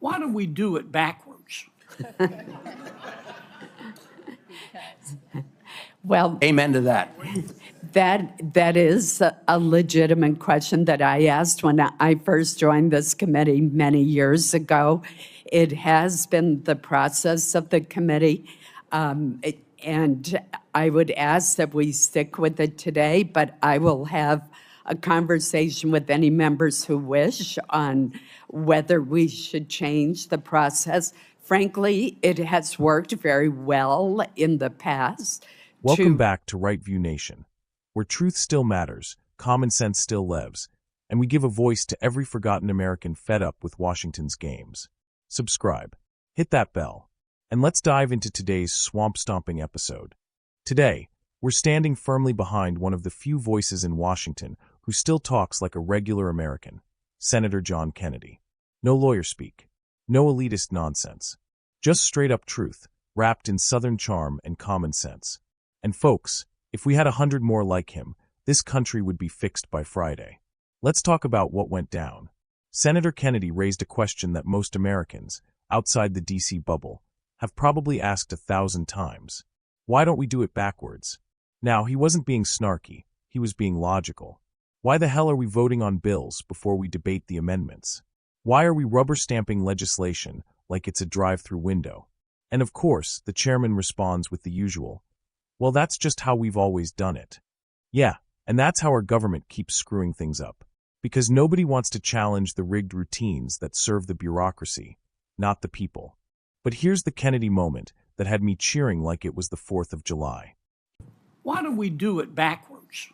Why do we do it backwards? Well, Amen to that. that is a legitimate question that I asked when I first joined this committee many years ago. It has been the process of the committee, and I would ask that we stick with it today, but I will have a conversation with any members who wish on whether we should change the process. Frankly, it has worked very well in the past. Welcome back to Right View Nation, where truth still matters, common sense still lives, and we give a voice to every forgotten American fed up with Washington's games. Subscribe, hit that bell, and let's dive into today's swamp-stomping episode. Today, we're standing firmly behind one of the few voices in Washington who still talks like a regular American, Senator John Kennedy. No lawyer speak, no elitist nonsense, just straight-up truth, wrapped in Southern charm and common sense. And folks, if we had 100 more like him, this country would be fixed by Friday. Let's talk about what went down. Senator Kennedy raised a question that most Americans, outside the D.C. bubble, have probably asked 1,000 times. Why don't we do it backwards? Now, he wasn't being snarky, he was being logical. Why the hell are we voting on bills before we debate the amendments? Why are we rubber-stamping legislation like it's a drive-through window? And of course, the chairman responds with the usual, well, that's just how we've always done it. Yeah, and that's how our government keeps screwing things up. Because nobody wants to challenge the rigged routines that serve the bureaucracy, not the people. But here's the Kennedy moment that had me cheering like it was the 4th of July. Why do we do it backwards?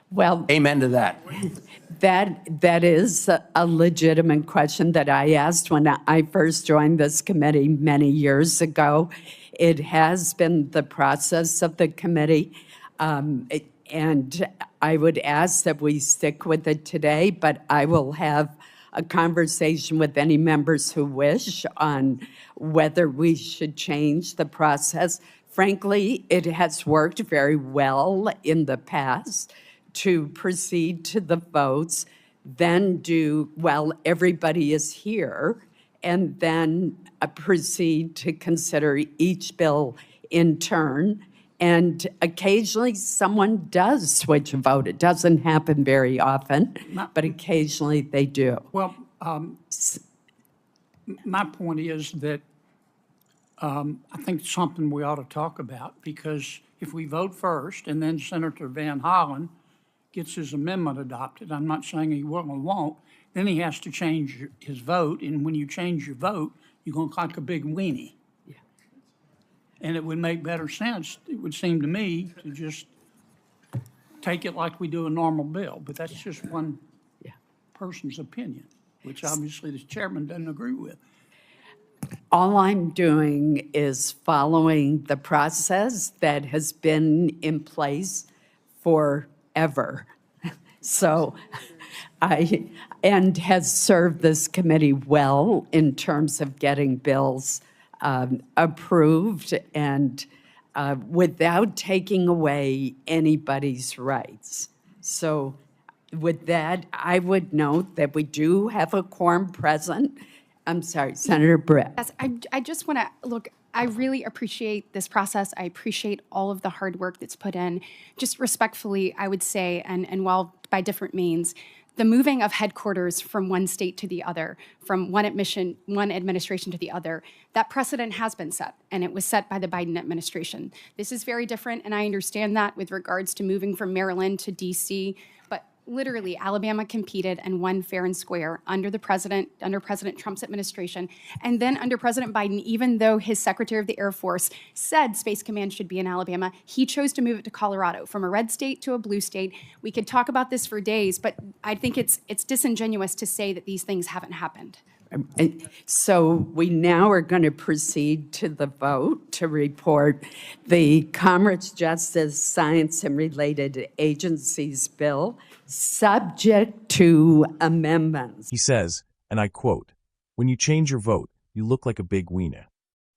Well, Amen to that. that is a legitimate question that I asked when I first joined this committee many years ago. It has been the process of the committee, and I would ask that we stick with it today, but I will have a conversation with any members who wish on whether we should change the process. Frankly, it has worked very well in the past to proceed to the votes, then do, well, everybody is here, and then proceed to consider each bill in turn. And occasionally someone does switch a vote. It doesn't happen very often, but occasionally they do. Well, my point is that I think it's something we ought to talk about, because if we vote first and then Senator Van Hollen gets his amendment adopted, I'm not saying he will or won't, then he has to change his vote, and when you change your vote, you're going to look like a big weenie. Yeah. And it would make better sense, it would seem to me, to just take it like we do a normal bill, but that's just one person's opinion, which obviously the chairman doesn't agree with. All I'm doing is following the process that has been in place forever. So and has served this committee well in terms of getting bills approved and without taking away anybody's rights. So with that, I would note that we do have a quorum present. I'm sorry, Senator Britt. Yes, I just want to, look, I really appreciate this process. I appreciate all of the hard work that's put in. Just respectfully, I would say, and while by different means, the moving of headquarters from one state to the other, from one administration to the other, that precedent has been set, and it was set by the Biden administration. This is very different, and I understand that with regards to moving from Maryland to D.C., but literally, Alabama competed and won fair and square under President Trump's administration. And then under President Biden, even though his Secretary of the Air Force said Space Command should be in Alabama, he chose to move it to Colorado, from a red state to a blue state. We could talk about this for days, but I think it's disingenuous to say that these things haven't happened. So we now are going to proceed to the vote to report the Commerce, Justice, Science, and Related Agencies Bill, subject to amendments. He says, and I quote, "When you change your vote, you look like a big wiener."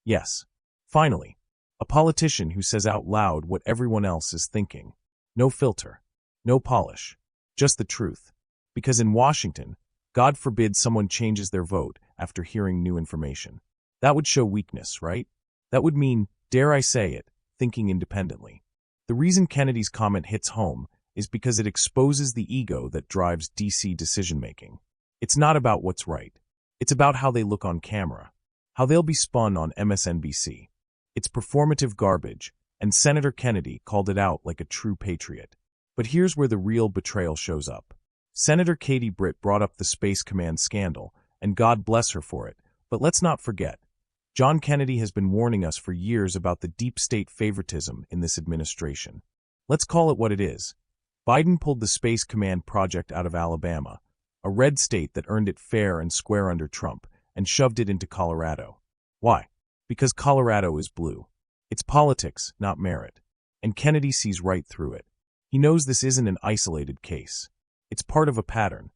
Yes, finally, a politician who says out loud what everyone else is thinking. No filter, no polish, just the truth. Because in Washington, God forbid someone changes their vote after hearing new information. That would show weakness, right? That would mean, dare I say it, thinking independently. The reason Kennedy's comment hits home is because it exposes the ego that drives DC decision-making. It's not about what's right. It's about how they look on camera, how they'll be spun on MSNBC. It's performative garbage, and Senator Kennedy called it out like a true patriot. But here's where the real betrayal shows up. Senator Katie Britt brought up the Space Command scandal, and God bless her for it. But let's not forget, John Kennedy has been warning us for years about the deep state favoritism in this administration. Let's call it what it is. Biden pulled the Space Command project out of Alabama, a red state that earned it fair and square under Trump, and shoved it into Colorado. Why? Because Colorado is blue. It's politics, not merit. And Kennedy sees right through it. He knows this isn't an isolated case. It's part of a pattern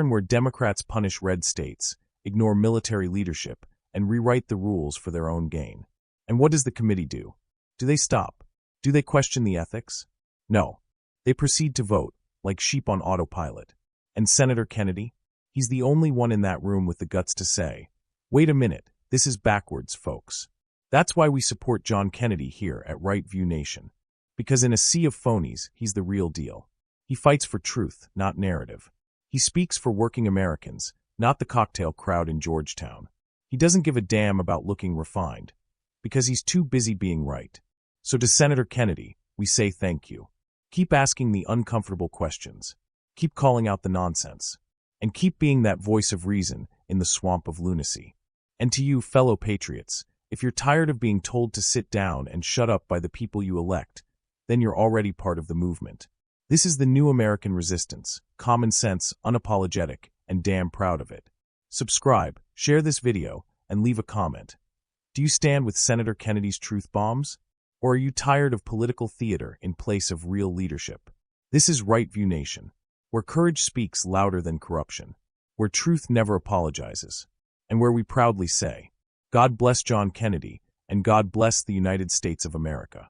where Democrats punish red states, ignore military leadership, and rewrite the rules for their own gain. And what does the committee do? Do they stop? Do they question the ethics? No. They proceed to vote, like sheep on autopilot. And Senator Kennedy? He's the only one in that room with the guts to say, wait a minute, this is backwards, folks. That's why we support John Kennedy here at Right View Nation. Because in a sea of phonies, he's the real deal. He fights for truth, not narrative. He speaks for working Americans, not the cocktail crowd in Georgetown. He doesn't give a damn about looking refined, because he's too busy being right. So to Senator Kennedy, we say thank you. Keep asking the uncomfortable questions. Keep calling out the nonsense. And keep being that voice of reason in the swamp of lunacy. And to you, fellow patriots, if you're tired of being told to sit down and shut up by the people you elect, then you're already part of the movement. This is the new American resistance, common sense, unapologetic, and damn proud of it. Subscribe, share this video, and leave a comment. Do you stand with Senator Kennedy's truth bombs? Or are you tired of political theater in place of real leadership? This is Right View Nation, where courage speaks louder than corruption, where truth never apologizes, and where we proudly say, God bless John Kennedy, and God bless the United States of America.